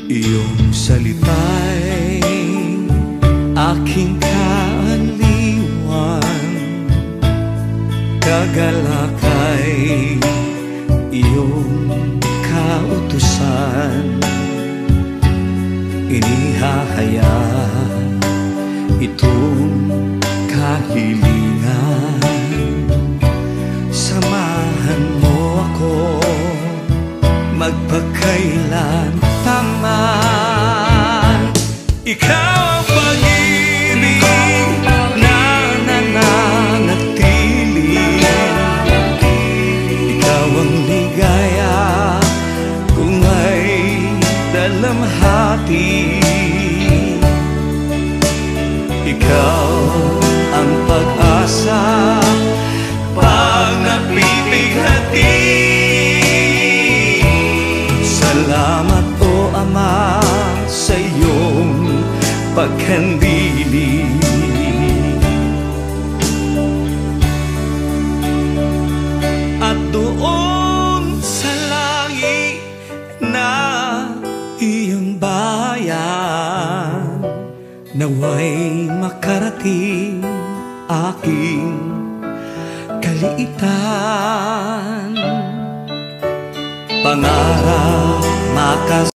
Iyong salita'y aking kaaliwan, kagalakay iyong kautusan. Inihahaya itong kahilingan, samahan mo ako magpakailanman. Ikaw ang pag-ibig na nananatili, ikaw ang ligaya kung may dalamhati, ikaw ang pag-asa pag nabibighati. Salamat o Ama sa iyong paghandili. At doon sa langit na iyong bayan, naway makarating aking kaliitan. Pangarap makas